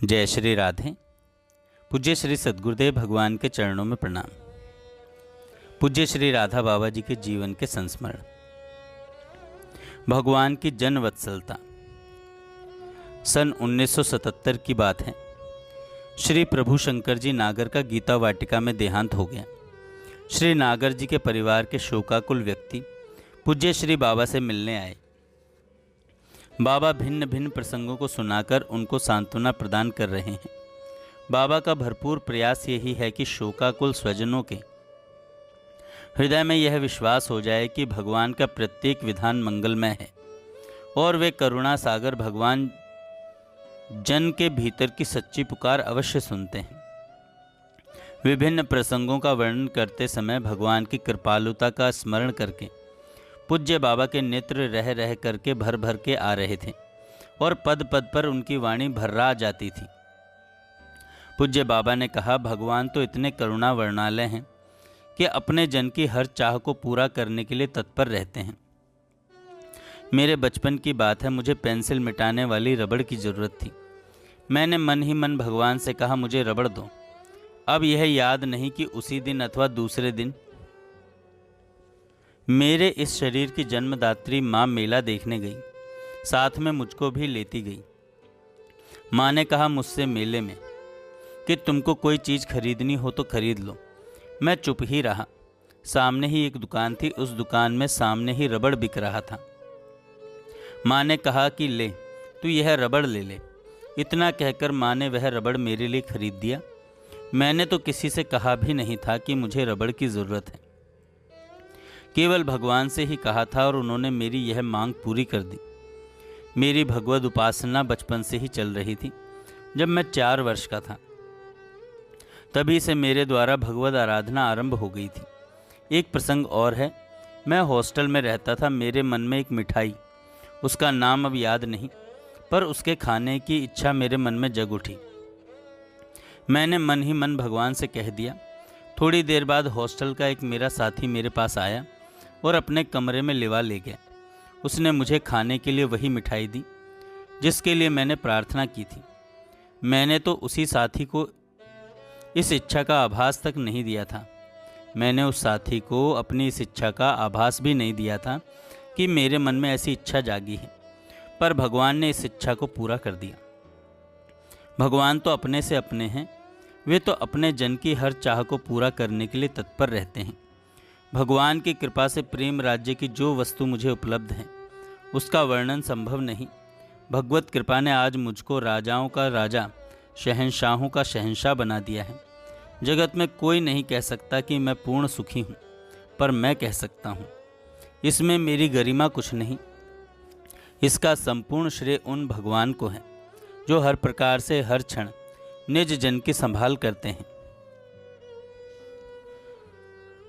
जय श्री राधे। पूज्य श्री सद्गुरुदेव भगवान के चरणों में प्रणाम। पूज्य श्री राधा बाबा जी के जीवन के संस्मरण। भगवान की जन वत्सलता। सन 1977 की बात है। श्री प्रभु शंकर जी नागर का गीता वाटिका में देहांत हो गया। श्री नागर जी के परिवार के शोकाकुल व्यक्ति पूज्य श्री बाबा से मिलने आए। बाबा भिन्न भिन्न प्रसंगों को सुनाकर उनको सांत्वना प्रदान कर रहे हैं। बाबा का भरपूर प्रयास यही है कि शोकाकुल स्वजनों के हृदय में यह विश्वास हो जाए कि भगवान का प्रत्येक विधान मंगलमय है और वे करुणा सागर भगवान जन के भीतर की सच्ची पुकार अवश्य सुनते हैं। विभिन्न प्रसंगों का वर्णन करते समय भगवान की कृपालुता का स्मरण करके पूज्य बाबा के नेत्र रह रह करके भर भर के आ रहे थे और पद पद पर उनकी वाणी भर्रा जाती थी। पूज्य बाबा ने कहा, भगवान तो इतने करुणा वर्णालय हैं कि अपने जन की हर चाह को पूरा करने के लिए तत्पर रहते हैं। मेरे बचपन की बात है, मुझे पेंसिल मिटाने वाली रबड़ की ज़रूरत थी। मैंने मन ही मन भगवान से कहा, मुझे रबड़ दो। अब यह याद नहीं कि उसी दिन अथवा दूसरे दिन मेरे इस शरीर की जन्मदात्री माँ मेला देखने गई, साथ में मुझको भी लेती गई। माँ ने कहा मुझसे मेले में कि तुमको कोई चीज़ खरीदनी हो तो खरीद लो। मैं चुप ही रहा। सामने ही एक दुकान थी, उस दुकान में सामने ही रबड़ बिक रहा था। माँ ने कहा कि ले, तू यह रबड़ ले ले। इतना कहकर माँ ने वह रबड़ मेरे लिए खरीद दिया। मैंने तो किसी से कहा भी नहीं था कि मुझे रबड़ की ज़रूरत है। केवल भगवान से ही कहा था और उन्होंने मेरी यह मांग पूरी कर दी। मेरी भगवद उपासना बचपन से ही चल रही थी। जब मैं 4 वर्ष का था तभी से मेरे द्वारा भगवद आराधना आरंभ हो गई थी। एक प्रसंग और है। मैं हॉस्टल में रहता था। मेरे मन में एक मिठाई, उसका नाम अब याद नहीं, पर उसके खाने की इच्छा मेरे मन में जग उठी। मैंने मन ही मन भगवान से कह दिया। थोड़ी देर बाद हॉस्टल का एक मेरा साथी मेरे पास आया और अपने कमरे में लिवा ले गया। उसने मुझे खाने के लिए वही मिठाई दी जिसके लिए मैंने प्रार्थना की थी। मैंने तो उसी साथी को इस इच्छा का आभास तक नहीं दिया था। मैंने उस साथी को अपनी इस इच्छा का आभास भी नहीं दिया था कि मेरे मन में ऐसी इच्छा जागी है, पर भगवान ने इस इच्छा को पूरा कर दिया। भगवान तो अपने से अपने हैं। वे तो अपने जन की हर चाह को पूरा करने के लिए तत्पर रहते हैं। भगवान की कृपा से प्रेम राज्य की जो वस्तु मुझे उपलब्ध है उसका वर्णन संभव नहीं। भगवत कृपा ने आज मुझको राजाओं का राजा, शहंशाहों का शहंशाह बना दिया है। जगत में कोई नहीं कह सकता कि मैं पूर्ण सुखी हूँ, पर मैं कह सकता हूँ। इसमें मेरी गरिमा कुछ नहीं। इसका संपूर्ण श्रेय उन भगवान को है जो हर प्रकार से हर क्षण निज जन की संभाल करते हैं।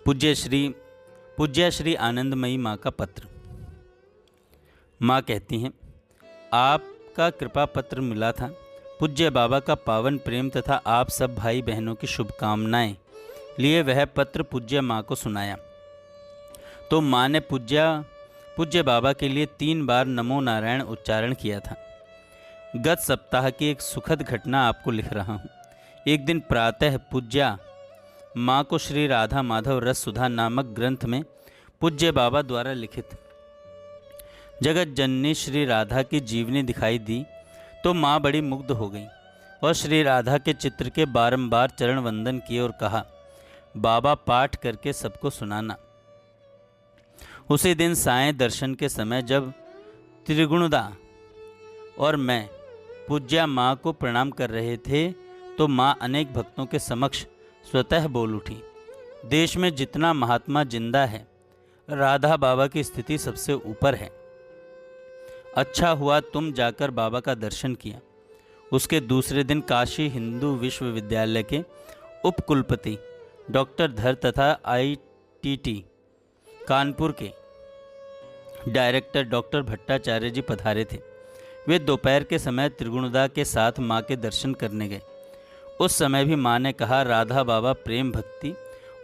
पूज्य श्री आनंदमयी माँ का पत्र। माँ कहती हैं, आपका कृपा पत्र मिला था। पूज्य बाबा का पावन प्रेम तथा आप सब भाई बहनों की शुभकामनाएं लिए वह पत्र पूज्य माँ को सुनाया तो माँ ने पूज्य बाबा के लिए 3 बार नमो नारायण उच्चारण किया था। गत सप्ताह की एक सुखद घटना आपको लिख रहा हूँ। एक दिन प्रातः पूज्या माँ को श्री राधा माधव रस सुधा नामक ग्रंथ में पूज्य बाबा द्वारा लिखित जगत जननी श्री राधा की जीवनी दिखाई दी तो माँ बड़ी मुग्ध हो गई और श्री राधा के चित्र के बारंबार चरण वंदन किए और कहा, बाबा पाठ करके सबको सुनाना। उसी दिन सायं दर्शन के समय जब त्रिगुणदा और मैं पूज्या माँ को प्रणाम कर रहे थे तो माँ अनेक भक्तों के समक्ष स्वतः बोल उठी, देश में जितना महात्मा जिंदा है राधा बाबा की स्थिति सबसे ऊपर है। अच्छा हुआ तुम जाकर बाबा का दर्शन किया। उसके दूसरे दिन काशी हिंदू विश्वविद्यालय के उपकुलपति डॉक्टर धर तथा IIT कानपुर के डायरेक्टर डॉक्टर भट्टाचार्य जी पधारे थे। वे दोपहर के समय त्रिगुणदा के साथ माँ के दर्शन करने गए। उस समय भी माँ ने कहा, राधा बाबा प्रेम भक्ति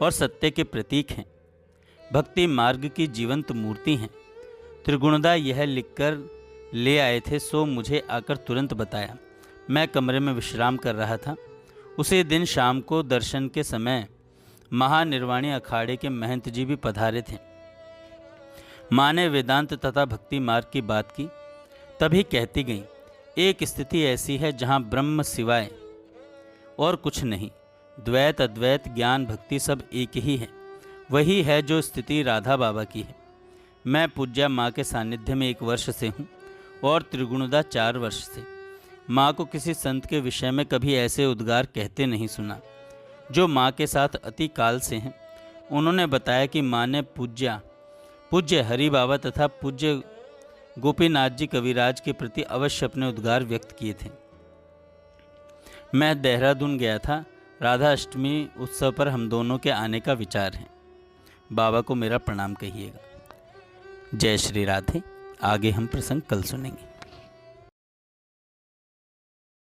और सत्य के प्रतीक हैं, भक्ति मार्ग की जीवंत मूर्ति हैं। त्रिगुणदा यह लिखकर ले आए थे, सो मुझे आकर तुरंत बताया। मैं कमरे में विश्राम कर रहा था। उसी दिन शाम को दर्शन के समय महानिर्वाणी अखाड़े के महंत जी भी पधारे थे। माँ ने वेदांत तथा भक्ति मार्ग की बात की। तभी कहती गई, एक स्थिति ऐसी है जहाँ ब्रह्म सिवाय और कुछ नहीं, द्वैत अद्वैत ज्ञान भक्ति सब एक ही है। वही है जो स्थिति राधा बाबा की है। मैं पूज्या माँ के सानिध्य में 1 वर्ष से हूँ और त्रिगुणदा 4 वर्ष से। माँ को किसी संत के विषय में कभी ऐसे उद्गार कहते नहीं सुना जो माँ के साथ अति काल से हैं। उन्होंने बताया कि माँ ने पूज्य हरि बाबा तथा पूज्य गोपीनाथ जी कविराज के प्रति अवश्य अपने उद्गार व्यक्त किए थे। मैं देहरादून गया था। राधा अष्टमी उत्सव पर हम दोनों के आने का विचार है। बाबा को मेरा प्रणाम कहिएगा। जय श्री राधे। आगे हम प्रसंग कल सुनेंगे।